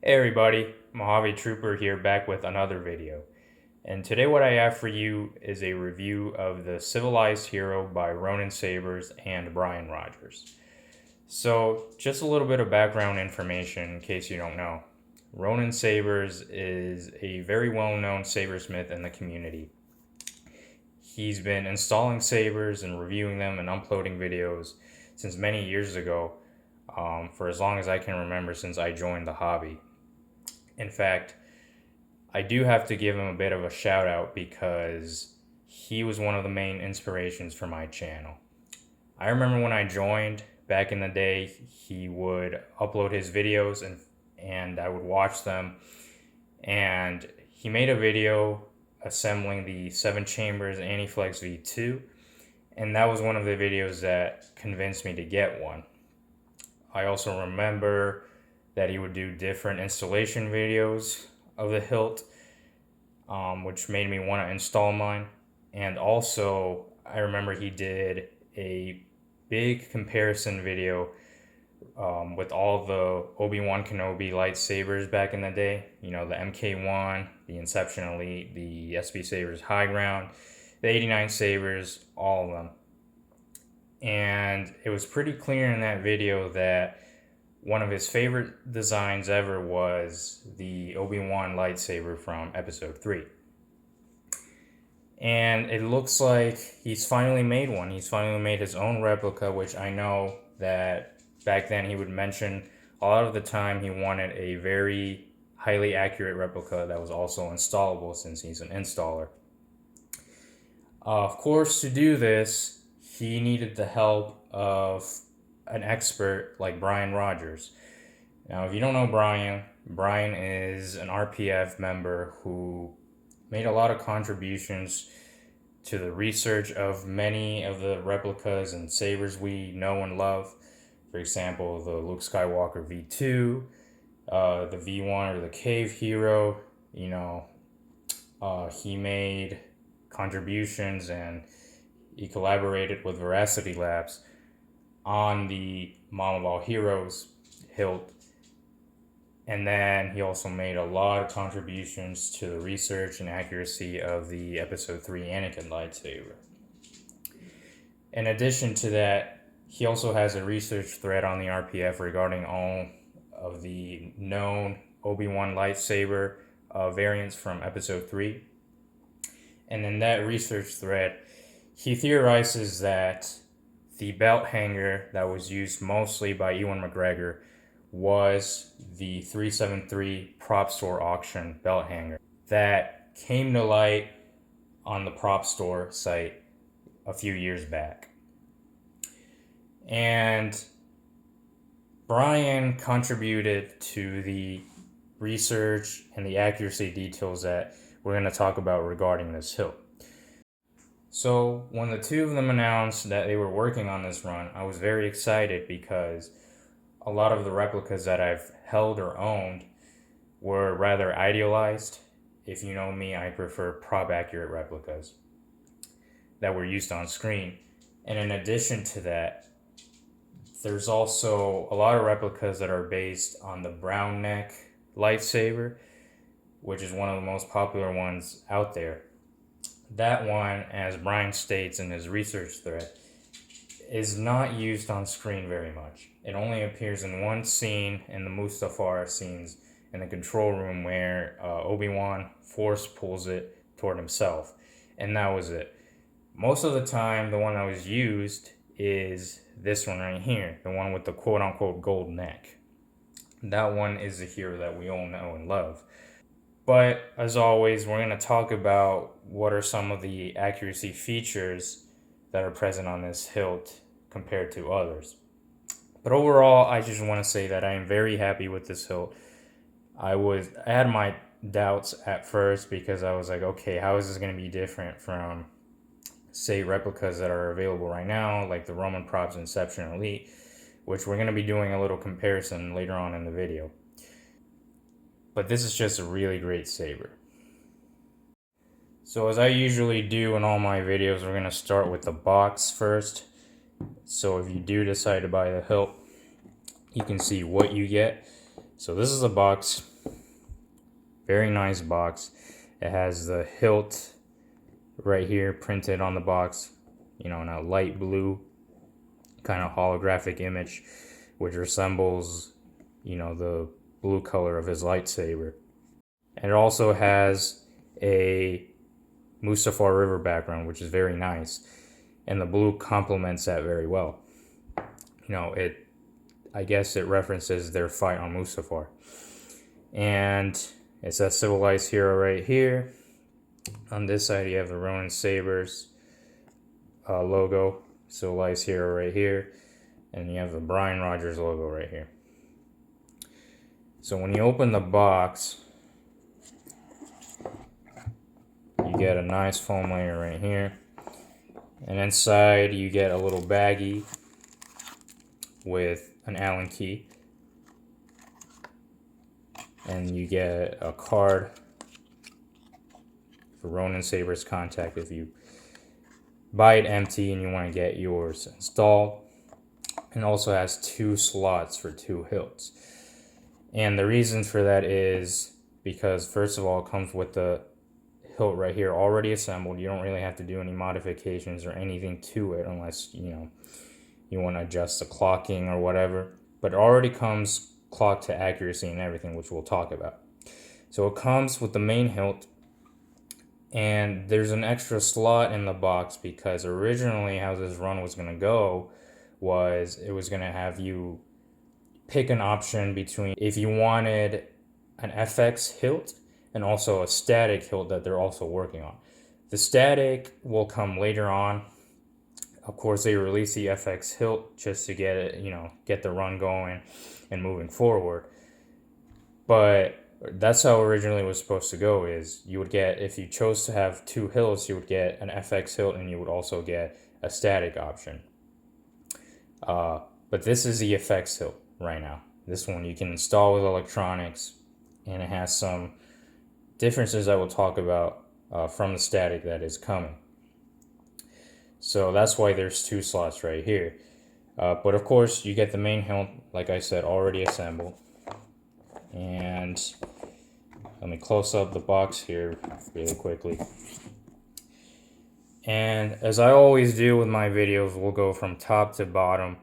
Hey everybody, Mojave Trooper here back with another video. And today what I have for you is a review of The Civilized Hero by Ronin Sabers and Brian Rogers. So just a little bit of background information in case you don't know. Ronin Sabers is a very well-known sabersmith in the community. He's been installing sabers and reviewing them and uploading videos since many years ago, for as long as I can remember since I joined the hobby. In fact, I do have to give him a bit of a shout out because he was one of the main inspirations for my channel. I remember when I joined back in the day, he would upload his videos and I would watch them. And he made a video assembling the 7 Chambers Anti-Flex V2, and that was one of the videos that convinced me to get one. I also remember that he would do different installation videos of the hilt, which made me want to install mine. And also, I remember he did a big comparison video with all the Obi-Wan Kenobi lightsabers back in the day. You know, the MK1, the Inception Elite, the SB Sabers High Ground, the 89 Sabers, all of them. And it was pretty clear in that video that one of his favorite designs ever was the Obi-Wan lightsaber from episode 3. And it looks like he's finally made one. He's finally made his own replica, which I know that back then he would mention a lot of the time he wanted a very highly accurate replica that was also installable since he's an installer. Of course, to do this, he needed the help of an expert like Brian Rogers. Now, if you don't know Brian is an RPF member who made a lot of contributions to the research of many of the replicas and sabers we know and love. For example, the Luke Skywalker V2, the V1 or the Cave Hero. He made contributions and he collaborated with Veracity Labs on the Mom of All Heroes hilt. And then he also made a lot of contributions to the research and accuracy of the episode 3 Anakin lightsaber. In addition to that, he also has a research thread on the RPF regarding all of the known Obi-Wan lightsaber variants from episode 3. And in that research thread, he theorizes that the belt hanger that was used mostly by Ewan McGregor was the 373 prop store auction belt hanger that came to light on the prop store site a few years back. And Brian contributed to the research and the accuracy details that we're going to talk about regarding this hilt. So when the two of them announced that they were working on this run, I was very excited because a lot of the replicas that I've held or owned were rather idealized. If you know me, I prefer prop accurate replicas that were used on screen. And in addition to that, there's also a lot of replicas that are based on the brown neck lightsaber, which is one of the most popular ones out there. That one, as Brian states in his research thread, is not used on screen very much. It only appears in one scene in the Mustafar scenes in the control room where Obi-Wan force pulls it toward himself. And that was it. Most of the time, the one that was used is this one right here, the one with the quote-unquote gold neck. That one is the hero that we all know and love. But as always, we're going to talk about what are some of the accuracy features that are present on this hilt compared to others. But overall, I just want to say that I am very happy with this hilt. I had my doubts at first because I was like, okay, how is this going to be different from, say, replicas that are available right now, like the Roman Props Inception Elite, which we're going to be doing a little comparison later on in the video. But this is just a really great saber. So as I usually do in all my videos, we're going to start with the box first. So if you do decide to buy the hilt, you can see what you get. So this is a box. Very nice box. It has the hilt right here printed on the box, in a light blue kind of holographic image, which resembles, the blue color of his lightsaber. And it also has a Mustafar River background, which is very nice. And the blue complements that very well. I guess it references their fight on Mustafar. And it says Civilized Hero right here. On this side, you have the Ronin Sabers logo, Civilized Hero right here. And you have the Brian Rogers logo right here. So when you open the box, you get a nice foam layer right here. And inside, you get a little baggie with an Allen key. And you get a card for Ronin Sabers contact if you buy it empty and you want to get yours installed. And also has 2 slots for 2 hilts. And the reason for that is because, first of all, it comes with the hilt right here already assembled. You don't really have to do any modifications or anything to it unless, you want to adjust the clocking or whatever. But it already comes clocked to accuracy and everything, which we'll talk about. So it comes with the main hilt. And there's an extra slot in the box because originally how this run was going to go was it was going to have you pick an option between if you wanted an FX hilt and also a static hilt that they're also working on. The static will come later on. Of course, they release the FX hilt just to get it, get the run going and moving forward. But that's how originally it was supposed to go, is you would get, if you chose to have 2 hilts, you would get an FX hilt and you would also get a static option. But this is the FX hilt right now. This one you can install with electronics, and it has some differences I will talk about from the static that is coming. So that's why there's 2 slots right here. But of course, you get the main hilt, like I said, already assembled. And let me close up the box here really quickly. And as I always do with my videos, we'll go from top to bottom,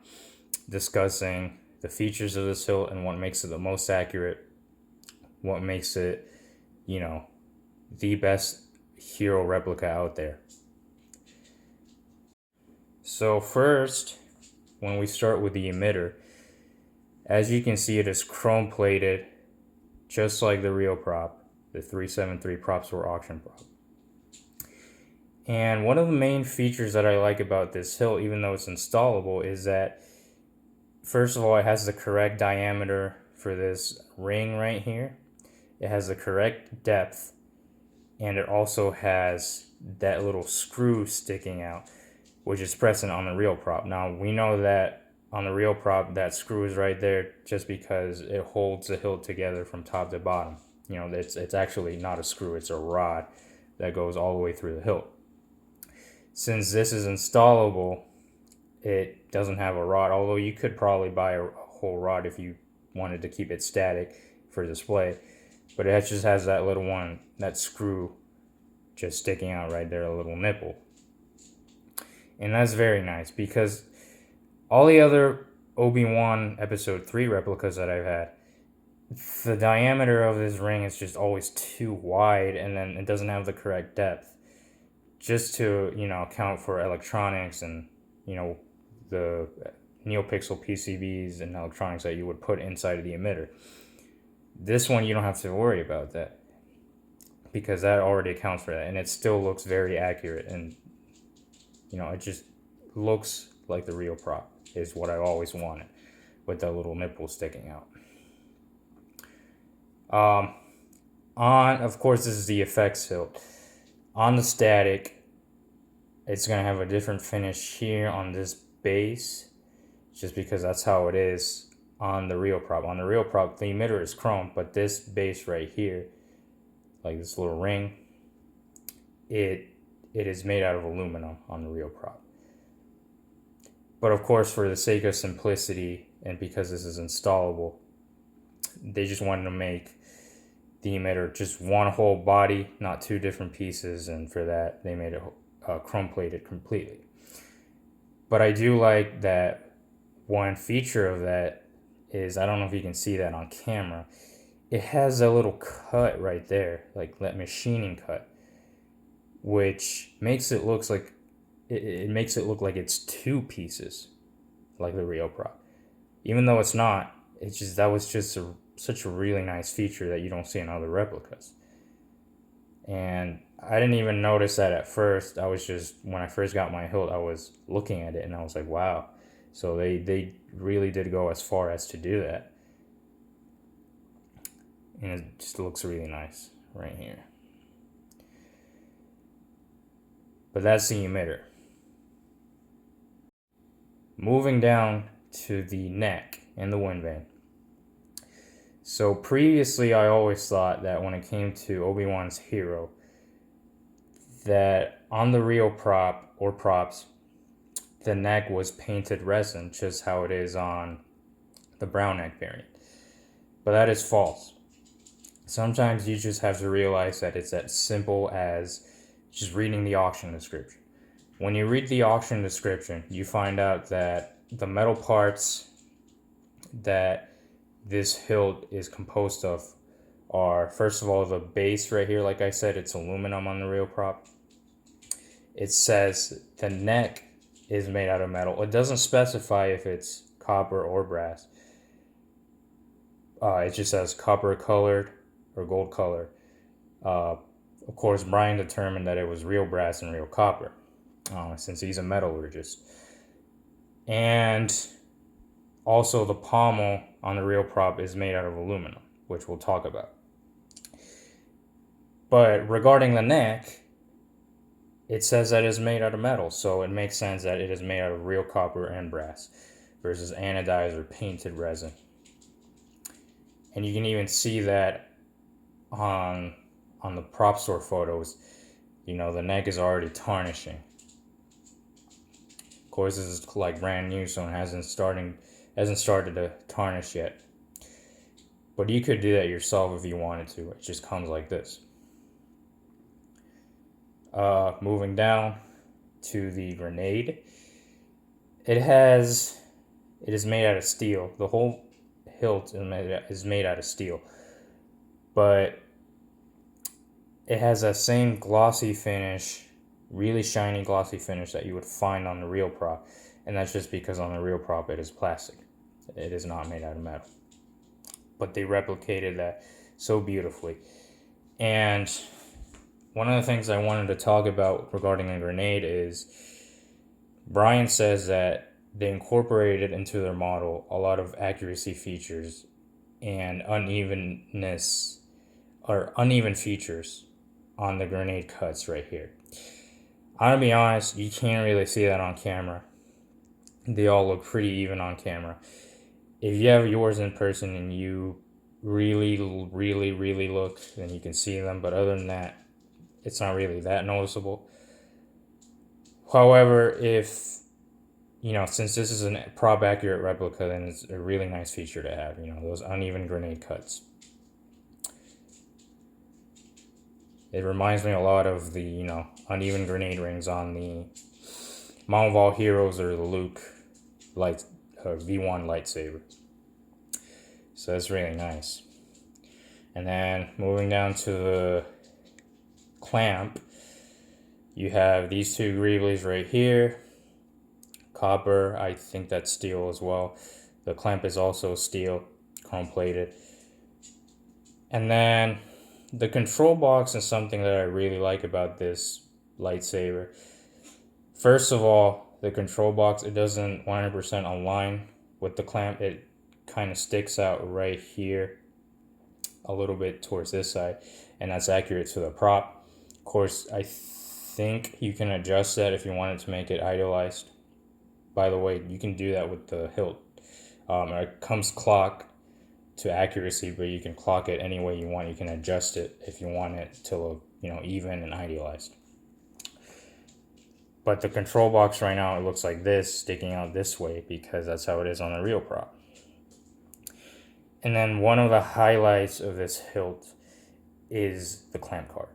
discussing the features of this hilt and what makes it the most accurate, what makes it, the best hero replica out there. So first, when we start with the emitter, as you can see, it is chrome plated, just like the real prop, the 373 Prop Store auction prop. And one of the main features that I like about this hilt, even though it's installable, is that, first of all, it has the correct diameter for this ring right here. It has the correct depth, and it also has that little screw sticking out, which is present on the real prop. Now, we know that on the real prop, that screw is right there just because it holds the hilt together from top to bottom. It's actually not a screw, it's a rod that goes all the way through the hilt. Since this is installable, it doesn't have a rod, although you could probably buy a whole rod if you wanted to keep it static for display. But it just has that little one, that screw just sticking out right there, a little nipple. And that's very nice because all the other Obi-Wan Episode 3 replicas that I've had, the diameter of this ring is just always too wide, and then it doesn't have the correct depth. Just to, account for electronics and, the NeoPixel PCBs and electronics that you would put inside of the emitter. This one, you don't have to worry about that because that already accounts for that, and it still looks very accurate, and, it just looks like the real prop is what I always wanted, with that little nipple sticking out. Of course, this is the FX hilt. On the static, it's going to have a different finish here on this base, just because that's how it is on the real prop. On the real prop, the emitter is chrome, but this base right here, like this little ring, it is made out of aluminum on the real prop. But of course, for the sake of simplicity, and because this is installable, they just wanted to make the emitter, just one whole body, not two different pieces, and for that they made it chrome plated completely. But I do like that one feature of that is, I don't know if you can see that on camera, it has a little cut right there, like that machining cut, which makes it look like it makes it look like it's two pieces, like the real prop, even though it's not. It's just, that was just such a really nice feature that you don't see in other replicas. And I didn't even notice that at first. I was just, when I first got my hilt, I was looking at it and I was like, wow. So they really did go as far as to do that. And it just looks really nice right here. But that's the emitter. Moving down to the neck and the wind vane. So previously I always thought that when it came to Obi-Wan's hero, that on the real prop or props, the neck was painted resin, just how it is on the brown neck variant. But that is false. Sometimes you just have to realize that it's as simple as just reading the auction description. When you read the auction description, you find out that the metal parts that this hilt is composed of are, first of all, the base right here. Like I said, it's aluminum on the real prop. It says the neck is made out of metal. It doesn't specify if it's copper or brass. It just says copper colored or gold colored. Of course, Brian determined that it was real brass and real copper, since he's a metallurgist. And also the pommel on the real prop is made out of aluminum, which we'll talk about. But regarding the neck, it says that it's made out of metal, so it makes sense that it is made out of real copper and brass versus anodized or painted resin. And you can even see that on the prop store photos. You know, the neck is already tarnishing. Of course, this is like brand new, so it hasn't started to tarnish yet. But you could do that yourself if you wanted to. It just comes like this. Moving down to the grenade, it is made out of steel. The whole hilt is made out of steel, but it has that same glossy finish, really shiny glossy finish that you would find on the real prop, and that's just because on the real prop it is plastic. It is not made out of metal, but they replicated that so beautifully. And one of the things I wanted to talk about regarding a grenade is, Brian says that they incorporated into their model a lot of accuracy features and uneven features on the grenade cuts right here. I'm gonna be honest, you can't really see that on camera. They all look pretty even on camera. If you have yours in person and you really look, then you can see them, but other than that, it's not really that noticeable. However, if, you know, since this is a prop accurate replica, then it's a really nice feature to have, you know, those uneven grenade cuts. It reminds me a lot of the, you know, uneven grenade rings on the Mount of All Heroes or the Luke V1 lightsaber. So that's really nice. And then moving down to the clamp, you have these two greeblies right here. Copper, I think that's steel as well. The clamp is also steel, chrome plated. And then the control box is something that I really like about this lightsaber. First of all, the control box, it doesn't 100% align with the clamp. It kind of sticks out right here a little bit towards this side, and that's accurate to the prop. Of course, I think you can adjust that if you wanted to make it idealized. By the way, you can do that with the hilt. It comes clocked to accuracy, but you can clock it any way you want. You can adjust it if you want it to look, you know, even and idealized. But the control box right now, it looks like this, sticking out this way, because that's how it is on the real prop. And then one of the highlights of this hilt is the clamp card.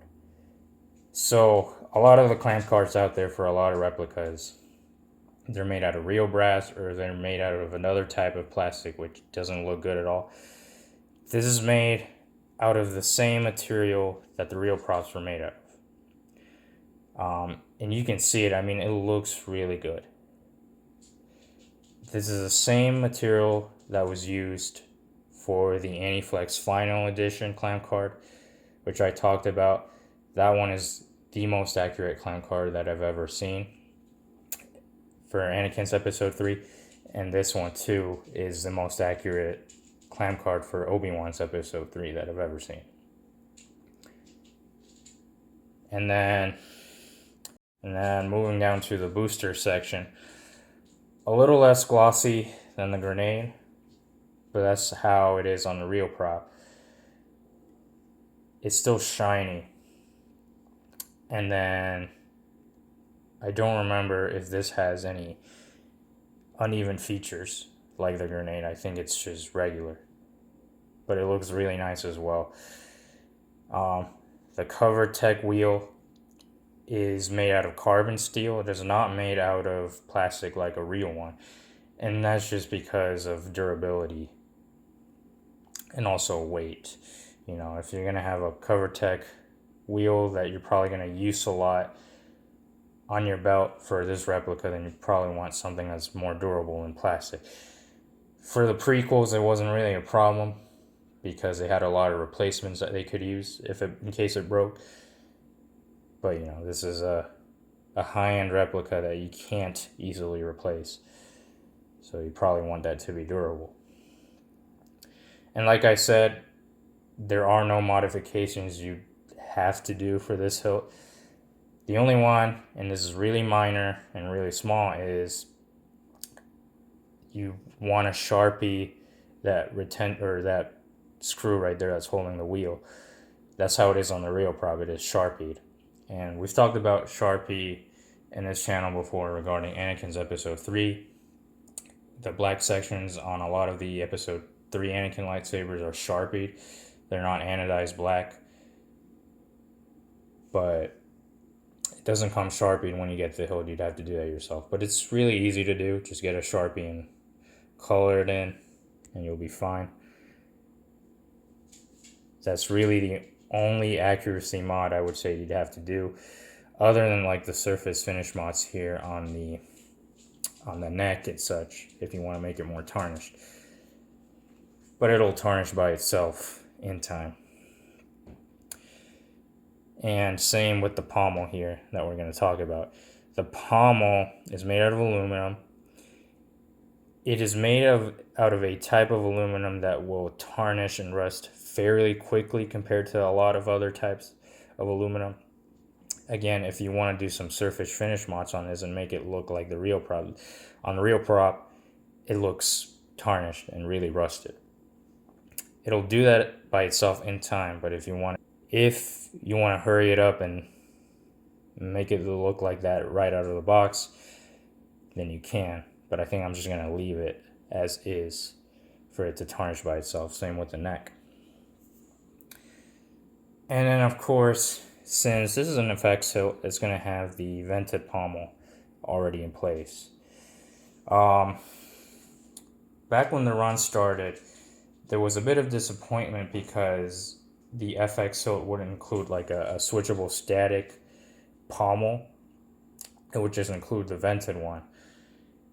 So a lot of the clamp cards out there for a lot of replicas, they're made out of real brass or they're made out of another type of plastic which doesn't look good at all. This is made out of the same material that the real props were made out of. And you can see it, I mean, it looks really good. This is the same material that was used for the Anti-Flex Final Edition clamp card, which I talked about. That one is the most accurate clamp card that I've ever seen for Anakin's Episode 3. And this one, too, is the most accurate clamp card for Obi-Wan's Episode 3 that I've ever seen. And then moving down to the booster section, a little less glossy than the grenade, but that's how it is on the real prop. It's still shiny. And then I don't remember if this has any uneven features like the grenade. I think it's just regular, but it looks really nice as well. The cover tech wheel is made out of carbon steel. It is not made out of plastic like a real one, and that's just because of durability and also weight. You know, if you're gonna have a cover tech wheel that you're probably gonna use a lot on your belt for this replica, then you probably want something that's more durable than plastic. For the prequels, it wasn't really a problem because they had a lot of replacements that they could use in case it broke. But you know, this is a high-end replica that you can't easily replace, so you probably want that to be durable. And like I said, there are no modifications you have to do for this hilt. The only one, and this is really minor and really small, is you want to Sharpie that that screw right there that's holding the wheel. That's how it is on the real prop. It is Sharpied. And we've talked about Sharpie in this channel before regarding Anakin's Episode 3. The black sections on a lot of the Episode 3 Anakin lightsabers are Sharpied. They're not anodized black. But it doesn't come Sharpied when you get the hilt. You'd have to do that yourself. But it's really easy to do. Just get a Sharpie and color it in, and you'll be fine. That's really the only accuracy mod I would say you'd have to do, other than like the surface finish mods here on the neck and such, if you want to make it more tarnished. But it'll tarnish by itself in time. And same with the pommel here that we're going to talk about. The pommel is made out of aluminum. It is made out of a type of aluminum that will tarnish and rust fairly quickly compared to a lot of other types of aluminum. Again, if you want to do some surface finish mods on this and make it look like the real prop, on the real prop, it looks tarnished and really rusted. It'll do that by itself in time, but if you want to hurry it up and make it look like that right out of the box, then you can. But I think I'm just going to leave it as is for it to tarnish by itself. Same with the neck. And then, of course, since this is an FX hilt, it's going to have the vented pommel already in place. Back when the run started, there was a bit of disappointment because the FX hilt wouldn't include like a switchable static pommel. It would just include the vented one,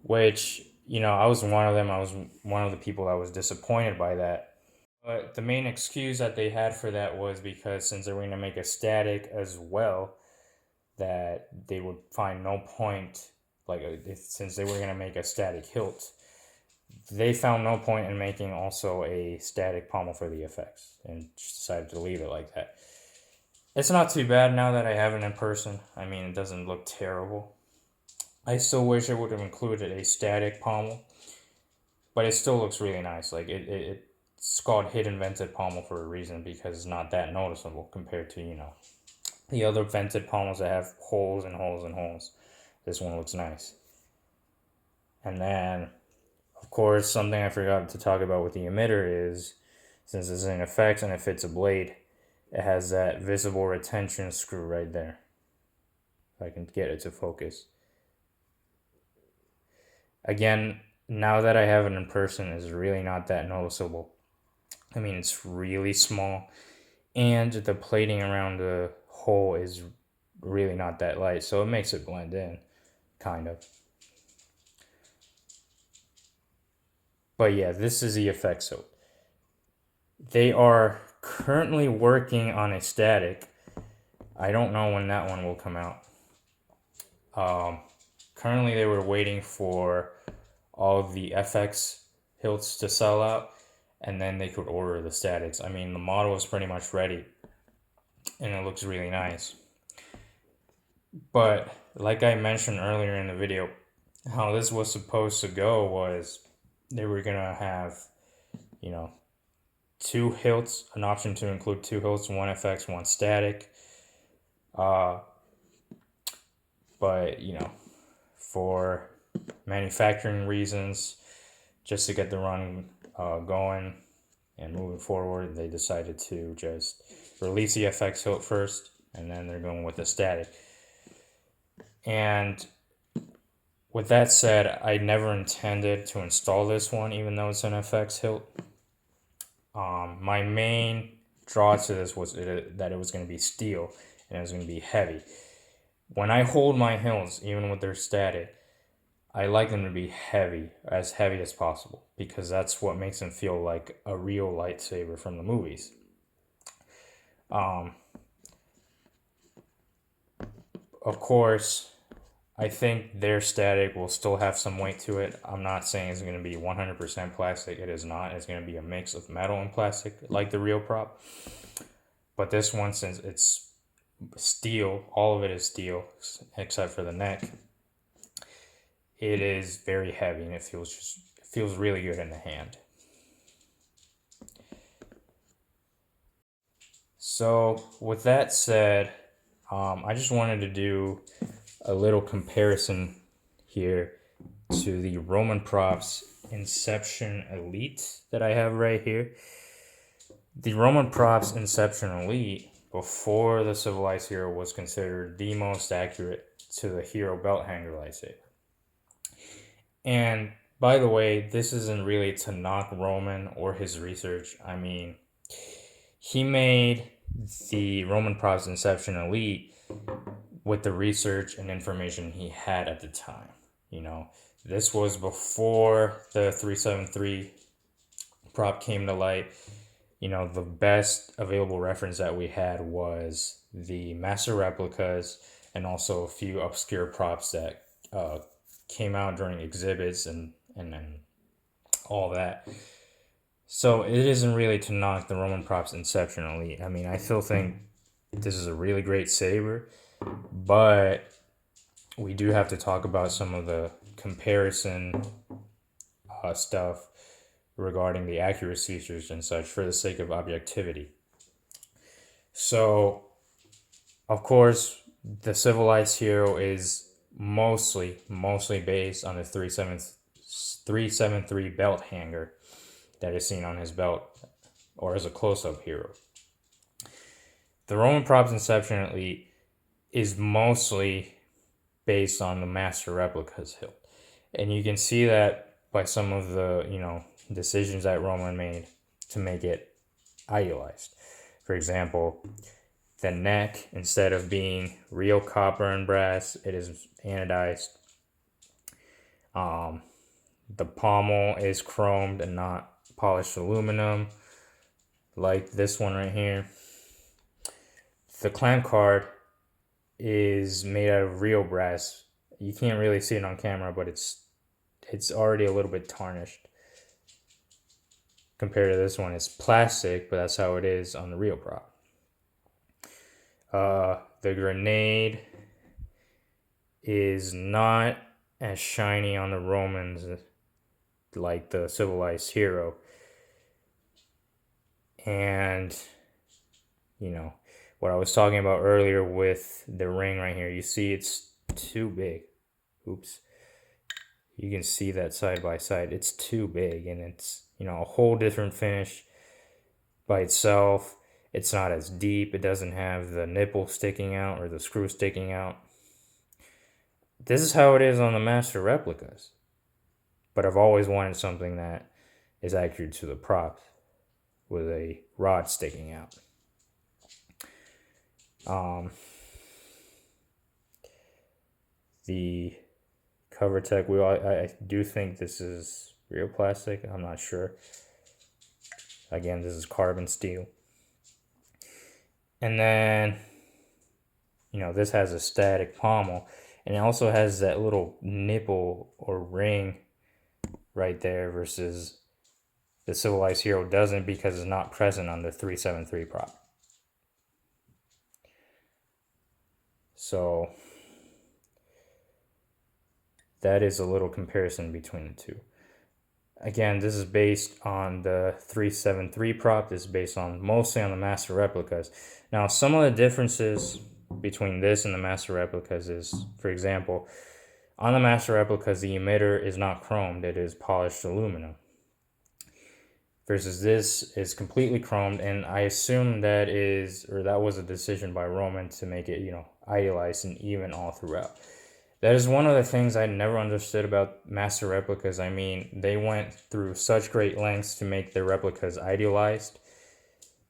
which, you know, I was one of them. I was one of the people that was disappointed by that. But the main excuse that they had for that was because since they were going to make a static as well, that they would find no point, since they were going to make a static hilt, they found no point in making also a static pommel for the effects and just decided to leave it like that. It's not too bad now that I have it in person. I mean, it doesn't look terrible. I still wish it would have included a static pommel, but it still looks really nice. Like it's called hidden vented pommel for a reason, because it's not that noticeable compared to, you know, the other vented pommels that have holes and holes and holes. This one looks nice. And then, of course, something I forgot to talk about with the emitter is, since it's in effects and it fits a blade, it has that visible retention screw right there. If I can get it to focus. Again, now that I have it in person, it's really not that noticeable. I mean, it's really small, and the plating around the hole is really not that light, so it makes it blend in, kind of. But yeah, this is the effect soap. They are currently working on a static. I don't know when that one will come out. Currently, they were waiting for all the FX hilts to sell out, and then they could order the statics. I mean, the model is pretty much ready, and it looks really nice. But like I mentioned earlier in the video, how this was supposed to go was they were gonna have, you know, two hilts, an option to include two hilts, one FX, one static. But for manufacturing reasons, just to get the run going and moving forward, they decided to just release the FX hilt first, and then they're going with the static. And with that said, I never intended to install this one, even though it's an FX hilt. My main draw to this was that it was going to be steel and it was going to be heavy. When I hold my hilts, even with their static, I like them to be heavy as possible, because that's what makes them feel like a real lightsaber from the movies. Of course, I think their static will still have some weight to it. I'm not saying it's going to be 100% plastic. It is not. It's going to be a mix of metal and plastic, like the real prop. But this one, since it's steel, all of it is steel, except for the neck, it is very heavy, and it feels really good in the hand. So with that said, I just wanted to do a little comparison here to the Roman Props Inception Elite that I have right here. The Roman Props Inception Elite, before the Civilized Hero, was considered the most accurate to the Hero belt hanger lightsaber. And by the way, this isn't really to knock Roman or his research. I mean, he made the Roman Props Inception Elite with the research and information he had at the time. This was before the 373 prop came to light. The best available reference that we had was the master replicas and also a few obscure props that came out during exhibits and all that. So it isn't really to knock the Roman Props Inception Elite. I mean, I still think this is a really great saber, but we do have to talk about some of the comparison stuff regarding the accuracy features and such for the sake of objectivity. So, of course, the Civilized Hero is mostly based on the 373 belt hanger that is seen on his belt, or as a close-up hero. The Roman Props Inception Elite is mostly based on the master replica's hilt, and you can see that by some of the decisions that Roman made to make it idealized. For example, the neck, instead of being real copper and brass, it is anodized. The pommel is chromed and not polished aluminum, like this one right here. The clamp card is made out of real brass. You can't really see it on camera, but it's already a little bit tarnished compared to this one. It's plastic, but that's how it is on the real prop. The grenade is not as shiny on the Romans like the Civilized Hero. And, what I was talking about earlier with the ring right here, you see it's too big. Oops. You can see that side by side. It's too big, and it's, a whole different finish by itself. It's not as deep. It doesn't have the nipple sticking out or the screw sticking out. This is how it is on the master replicas. But I've always wanted something that is accurate to the prop with a rod sticking out. The cover tech wheel, I do think this is real plastic. I'm not sure. Again, this is carbon steel. And then, this has a static pommel. And it also has that little nipple or ring right there versus the Civilized Hero doesn't because it's not present on the 373 prop. So that is a little comparison between the two. Again, this is based on the 373 prop. This is based on mostly on the master replicas. Now, some of the differences between this and the master replicas is, for example, on the master replicas, the emitter is not chromed. It is polished aluminum. Versus this is completely chromed, and I assume that was a decision by Roman to make it, idealized and even all throughout. That is one of the things I never understood about master replicas. I mean, they went through such great lengths to make their replicas idealized,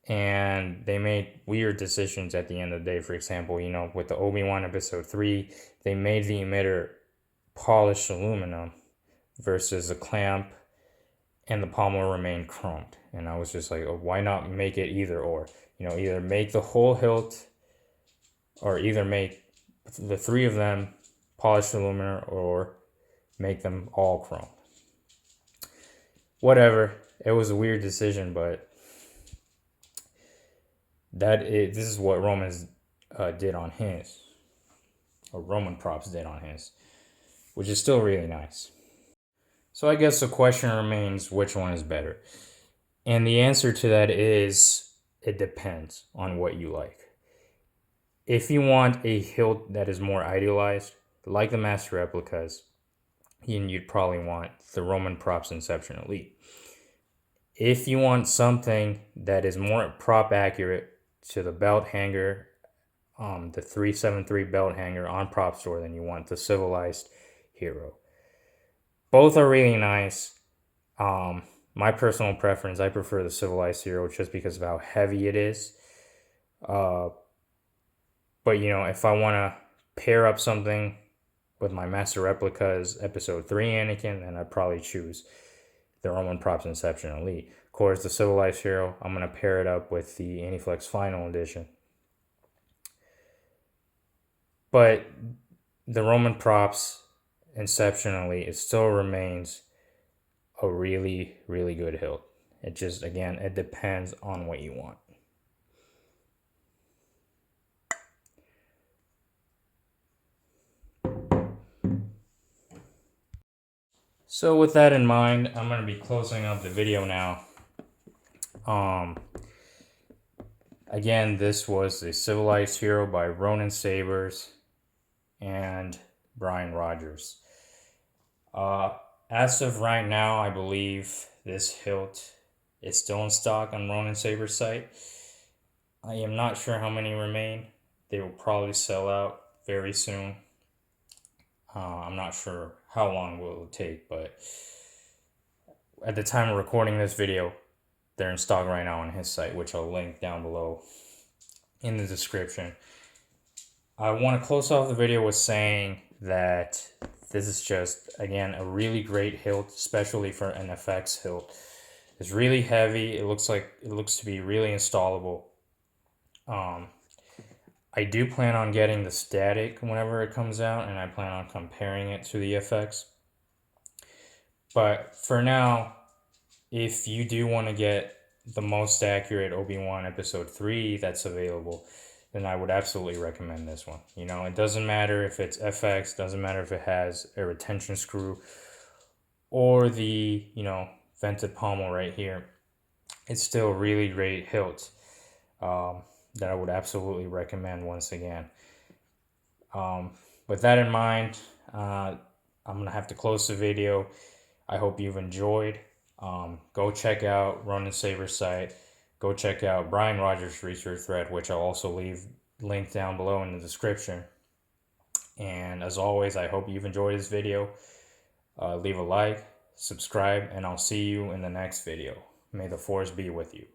and they made weird decisions at the end of the day. For example, with the Obi-Wan episode 3, they made the emitter polished aluminum versus a clamp, and the pommel remained chromed. And I was just like, oh, why not make it either or? Either make the whole hilt or either make the three of them polished aluminum or make them all chrome. Whatever. It was a weird decision, but this is what Romans did on his, or Roman props did on his, which is still really nice. So I guess the question remains, which one is better? And the answer to that is, it depends on what you like. If you want a hilt that is more idealized, like the master replicas, you'd probably want the Roman Props Inception Elite. If you want something that is more prop accurate to the belt hanger, the 373 belt hanger on Prop Store, then you want the Civilized Hero. Both are really nice. My personal preference, I prefer the Civilized Hero just because of how heavy it is. But if I want to pair up something with my Master Replicas Episode 3 Anakin, then I'd probably choose the Roman Props Inception Elite. Of course, the Civilized Hero, I'm going to pair it up with the Aniflex Final Edition. But the Roman Props Inception Elite, it still remains a really, really good hilt. It just, again, it depends on what you want. So with that in mind, I'm going to be closing up the video now. Again, this was the Civilized Hero by Ronin Sabers and Brian Rogers. As of right now, I believe this hilt is still in stock on Ronin Sabers' site. I am not sure how many remain. They will probably sell out very soon. I'm not sure how long will it take, but at the time of recording this video, they're in stock right now on his site, which I'll link down below in the description. I want to close off the video with saying that this is just, again, a really great hilt, especially for an FX hilt. It's really heavy. It looks to be really installable. I do plan on getting the static whenever it comes out, and I plan on comparing it to the FX. But for now, if you do want to get the most accurate Obi-Wan Episode 3 that's available, then I would absolutely recommend this one. It doesn't matter if it's FX, doesn't matter if it has a retention screw or the, vented pommel right here. It's still a really great hilt that I would absolutely recommend once again. With that in mind, I'm going to have to close the video. I hope you've enjoyed. Go check out Ronin Sabers' site. go check out Brian Rogers' research thread, which I'll also leave linked down below in the description. And as always, I hope you've enjoyed this video. Leave a like, subscribe, and I'll see you in the next video. May the Force be with you.